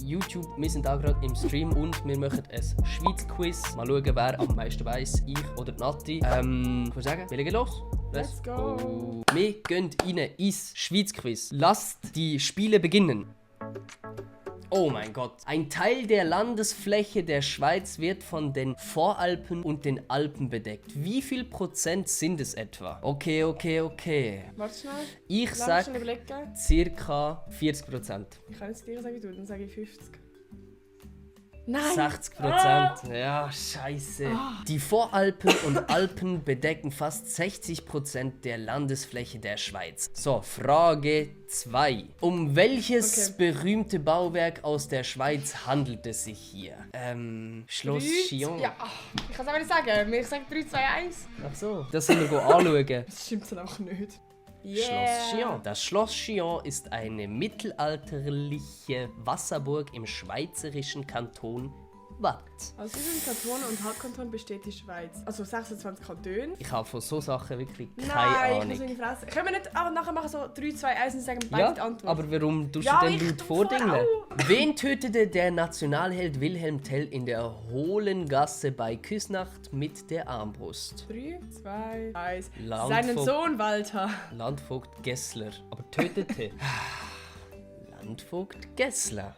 YouTube. Wir sind auch gerade im Stream und wir machen ein Schweiz-Quiz. Mal schauen, wer am meisten weiss, ich oder die Nati. Ich würde sagen, wir legen los. Let's go! Wir gehen rein ins Schweiz-Quiz. Lasst die Spiele beginnen. Oh mein Gott. Ein Teil der Landesfläche der Schweiz wird von den Voralpen und den Alpen bedeckt. Wie viel Prozent sind es etwa? Okay. Warte schnell. Ich Lass sag mich überlegen. circa 40%. Ich kann jetzt dir sagen, wie du, dann sage ich 50. Nein! 60%. Ja, scheiße. Die Voralpen und Alpen bedecken fast 60% der Landesfläche der Schweiz. So, Frage 2. Um welches berühmte Bauwerk aus der Schweiz handelt es sich hier? Schloss Chillon. Ja, ich kann es aber nicht sagen. Ich sage 3, 2, 1. Ach so. Das sollen wir anschauen. Das stimmt dann auch nicht. Schloss Chillon. Das Schloss Chillon ist eine mittelalterliche Wasserburg im schweizerischen Kanton Waadt. Aus wie vielen Kantonen und Halbkantonen besteht die Schweiz? Also 26 Kantone. Ich habe von so Sachen wirklich keine Nein, Ahnung. ich muss meine Fresse. Können wir nicht auch nachher machen so 3, 2, 1 und sagen beide die Antwort? Aber warum tust Ja, du denn ich laut tu vordingeln? vorher Wen tötete der Nationalheld Wilhelm Tell in der Hohlengasse bei Küsnacht mit der Armbrust? 3, 2, 1. Landvogt. Seinen Sohn Walter. Landvogt Gessler. Aber tötete. Landvogt Gessler.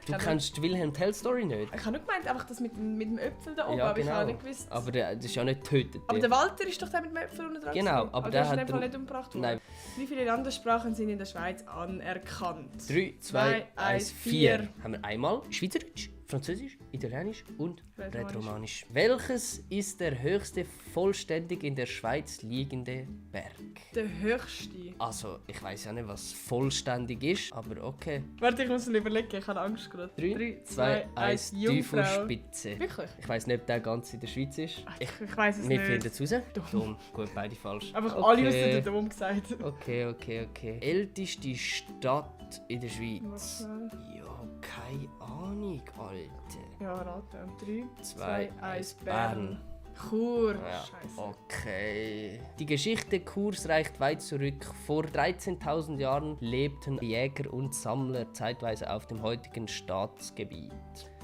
Du kennst die Wilhelm Tell Story nicht? Ich habe nur gemeint, einfach das mit dem Äpfel da oben, Ja, aber ich genau. habe nicht gewusst. Aber das ist ja nicht tötet. Aber der Walter ist doch der mit dem Äpfel unten dran. Genau, gewesen. aber der ist der in hat dem Fall den- nicht umgebracht worden. Nein. Wie viele Landessprachen sind in der Schweiz anerkannt? 3, 2, Zwei, 1, eins, 4. vier. Haben wir einmal Schweizerdeutsch, Französisch, Italienisch und Rätoromanisch. Rätoromanisch. Welches ist der höchste vollständig in der Schweiz liegende Berg? Der höchste. Also, ich weiß ja nicht, was vollständig ist, aber okay. Warte, ich muss mir überlegen, ich habe Angst gerade. 3, 2, 1, Jungfrau. Teufelspitze. Wirklich? Ich weiß nicht, ob der ganz in der Schweiz ist. Ich weiß es Wir nicht. finden es raus. Dumm. Gut, beide falsch. Einfach alle außer der Dom gesagt. Okay. Älteste Stadt in der Schweiz? Warte. Ja, keine Ahnung, Alter. Ja, rate. 3, 2, 2, 1, 1, Bern. Chur. Ja, Scheiße. okay. Die Geschichte Churs reicht weit zurück. Vor 13.000 Jahren lebten Jäger und Sammler zeitweise auf dem heutigen Staatsgebiet.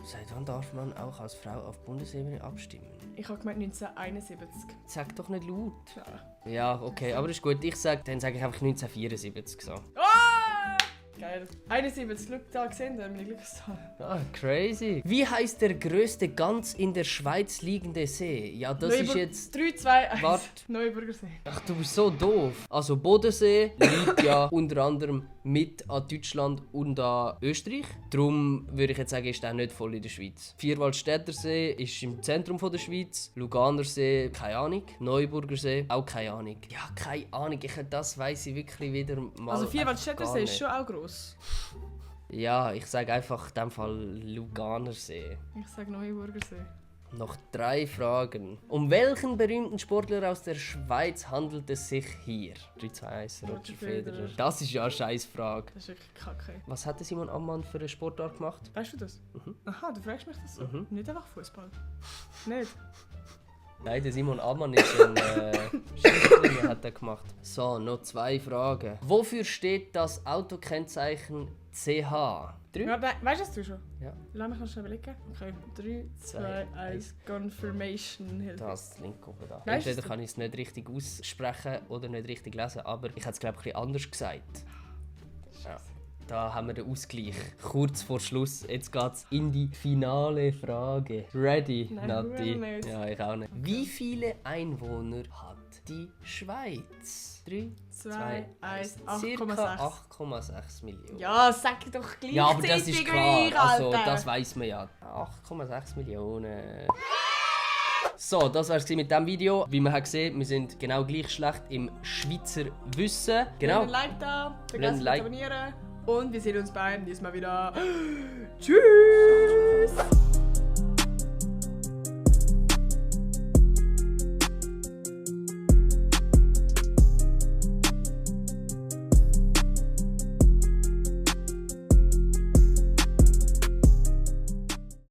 Seit wann darf man auch als Frau auf Bundesebene abstimmen? Ich habe gemeint 1971. Sag doch nicht laut. Ja. Ja, okay, aber ist gut. Dann sage ich einfach 1974 so. Ah! Geil. 71, schau da gesehen, da meine Glückszahl. Ah, crazy. Wie heißt der größte ganz in der Schweiz liegende See? Ja, das ist jetzt... 3, 2, 1. Warte. Neuburgersee. Ach, du bist so doof. Also Bodensee liegt ja unter anderem mit an Deutschland und an Österreich. Darum würde ich jetzt sagen, ist der nicht voll in der Schweiz. Vierwaldstättersee ist im Zentrum von der Schweiz. Luganersee, keine Ahnung. Neuburgersee, auch keine Ahnung. Ja, keine Ahnung. Das weiss ich wirklich wieder mal. Also einfach Vierwaldstättersee gar ist nicht. schon auch gross. Ja, ich sage einfach in dem Fall Luganersee. Ich sage Neuburgersee. Noch 3 Fragen. Um welchen berühmten Sportler aus der Schweiz handelt es sich hier? 3, 2, 1, Roger Federer. Das ist ja eine Scheissfrage. Das ist wirklich kacke. Was hat der Simon Ammann für eine Sportart gemacht? Weißt du das? Aha, du fragst mich das so. Nicht einfach Fußball. Nicht? Nein, der Simon Ammann ist ein Schiedsrichter, hat er gemacht. So, noch 2 Fragen. Wofür steht das Autokennzeichen CH? 3? Ja, weißt du das du schon? Ja. Lass mich noch schnell überlegen. Okay, 3, 2, 1. Confirmation Hilfe. Das Link oben da. Weißt du Entweder es? kann ich es nicht richtig aussprechen oder nicht richtig lesen, aber ich hätte es glaube ich ein bisschen anders gesagt. Ja. Da haben wir den Ausgleich. Kurz vor Schluss. Jetzt geht's in die finale Frage. Ready, Nein, Nati? nicht. Ja, ich auch nicht. Wie viele Einwohner hat die Schweiz? 3, 2, 1, Circa 8,6. 8,6 Millionen. Ja, sag doch gleichzeitig Ja, aber das ist wie klar. ich, Also, Alter. das weiss man ja. 8,6 Millionen. So, das war's mit diesem Video. Wie man hat gesehen, wir sind genau gleich schlecht im Schweizer Wissen. Genau. Lasst ein Like da, Lasst vergesst ein nicht Like. zu abonnieren. Und wir sehen uns beim nächsten Mal wieder. Tschüss!